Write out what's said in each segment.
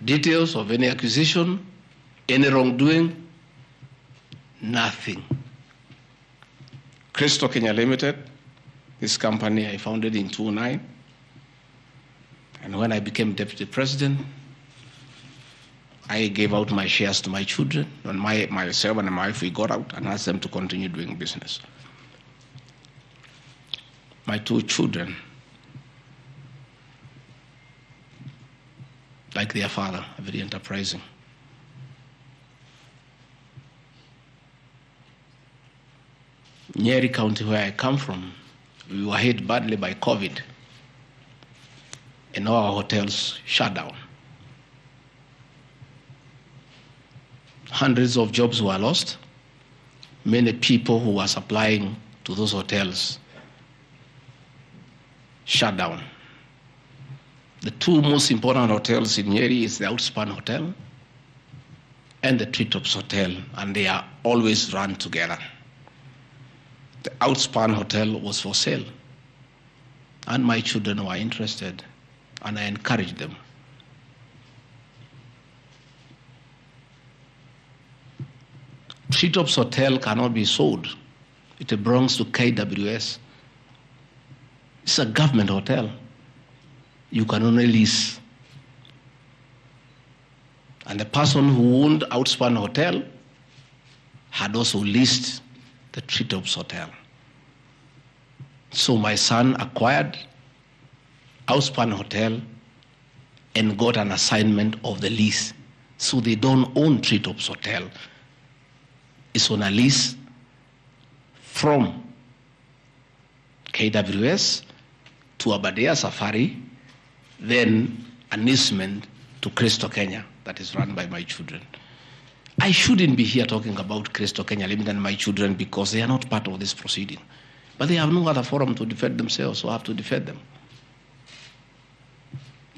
details of any accusation, any wrongdoing, nothing. Crystal Kenya Limited, this company I founded in 2009, and when I became deputy president, I gave out my shares to my children, and myself and my wife, we got out and asked them to continue doing business. My two children, like their father, are very enterprising. Nyeri County, where I come from, we were hit badly by COVID, and all our hotels shut down. Hundreds of jobs were lost. Many people who were supplying to those hotels shut down. The two most important hotels in Nyeri is the Outspan Hotel and the Treetops Hotel, and they are always run together. The Outspan Hotel was for sale, and my children were interested, and I encouraged them. Treetops Hotel cannot be sold. It belongs to KWS. It's a government hotel. You can only lease. And the person who owned Outspan Hotel had also leased the Treetops Hotel. So my son acquired Outspan Hotel and got an assignment of the lease. So they don't own Treetops Hotel. It's on a lease from KWS to Aberdare Safari, then an easement to Crystal Kenya that is run by my children. I shouldn't be here talking about Crystal Kenya Limited and my children because they are not part of this proceeding. But they have no other forum to defend themselves, so I have to defend them.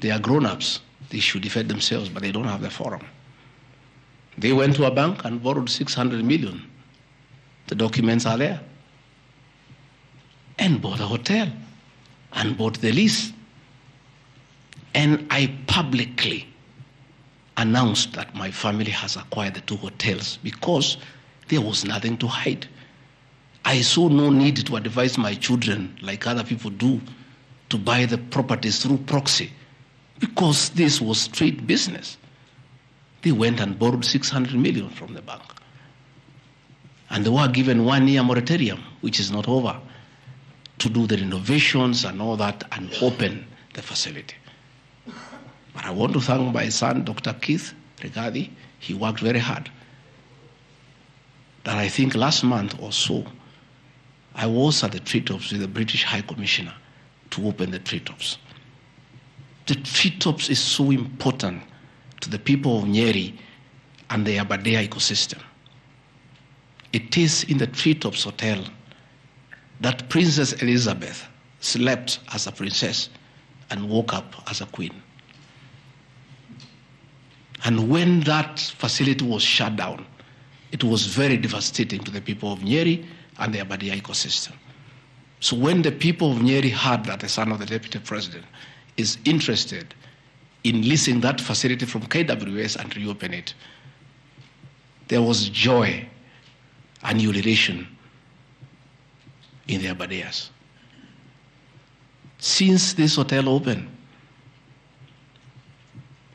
They are grown-ups. They should defend themselves, but they don't have the forum. They went to a bank and borrowed 600 million. The documents are there. And bought a hotel and bought the lease. And I publicly announced that my family has acquired the two hotels because there was nothing to hide. I saw no need to advise my children, like other people do, to buy the properties through proxy because this was straight business. They went and borrowed 600 million from the bank. And they were given 1 year moratorium, which is not over, to do the renovations and all that and open the facility. But I want to thank my son, Dr. Keith Regadi. He worked very hard. That I think last month or so, I was at the Treetops with the British High Commissioner to open the Treetops. The Treetops is so important to the people of Nyeri and the Aberdare ecosystem. It is in the Treetops Hotel that Princess Elizabeth slept as a princess and woke up as a queen. And when that facility was shut down, it was very devastating to the people of Nyeri and the Aberdare ecosystem. So when the people of Nyeri heard that the son of the deputy president is interested in leasing that facility from KWS and reopen it, there was joy and ululation in the Aberdares. Since this hotel opened,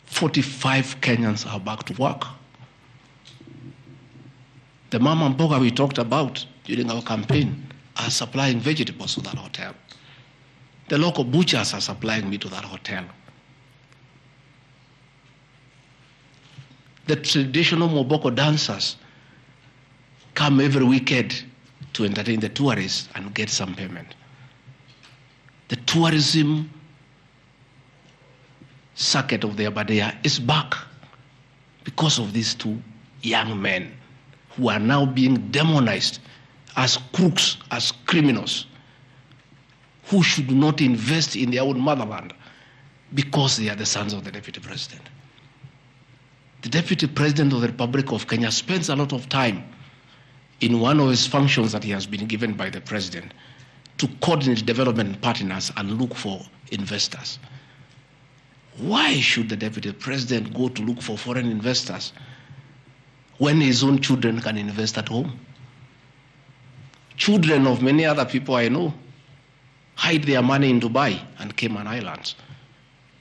45 Kenyans are back to work. The mama mboga we talked about during our campaign are supplying vegetables to that hotel. The local butchers are supplying meat to that hotel. The traditional Moboko dancers come every weekend to entertain the tourists and get some payment. The tourism circuit of the Aberdare is back because of these two young men who are now being demonized as crooks, as criminals, who should not invest in their own motherland because they are the sons of the deputy president. The deputy president of the Republic of Kenya spends a lot of time in one of his functions that he has been given by the president to coordinate development partners and look for investors. Why should the deputy president go to look for foreign investors when his own children can invest at home? Children of many other people I know hide their money in Dubai and Cayman Islands.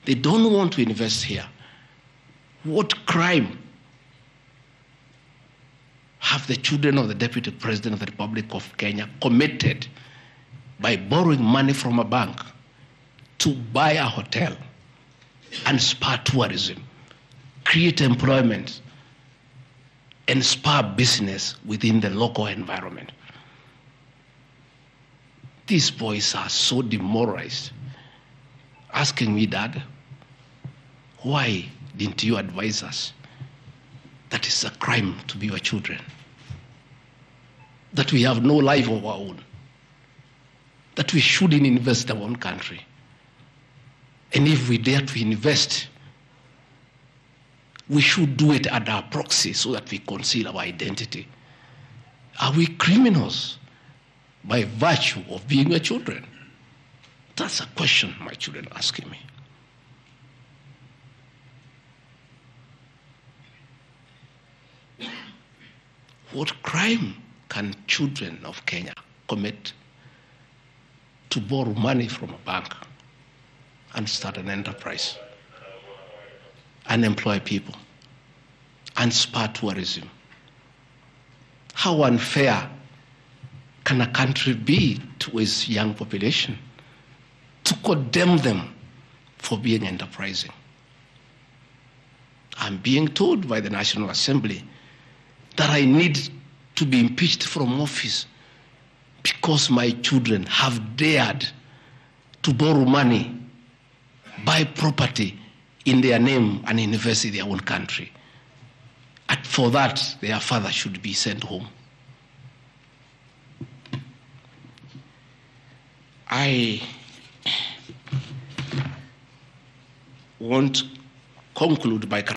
They don't want to invest here. What crime have the children of the Deputy President of the Republic of Kenya committed by borrowing money from a bank to buy a hotel and spur tourism, create employment, and spur business within the local environment? These boys are so demoralized, asking me, Dad, why didn't you advise us that it's a crime to be your children, that we have no life of our own, that we shouldn't invest in our own country, and if we dare to invest, we should do it at our proxy so that we conceal our identity? Are we criminals by virtue of being your children? That's a question my children are asking me. What crime can children of Kenya commit to borrow money from a bank and start an enterprise and employ people and spur tourism? How unfair can a country be to its young population to condemn them for being enterprising? I'm being told by the National Assembly that I need to be impeached from office because my children have dared to borrow money, buy property in their name and invest in their own country. And for that, their father should be sent home. I want to conclude by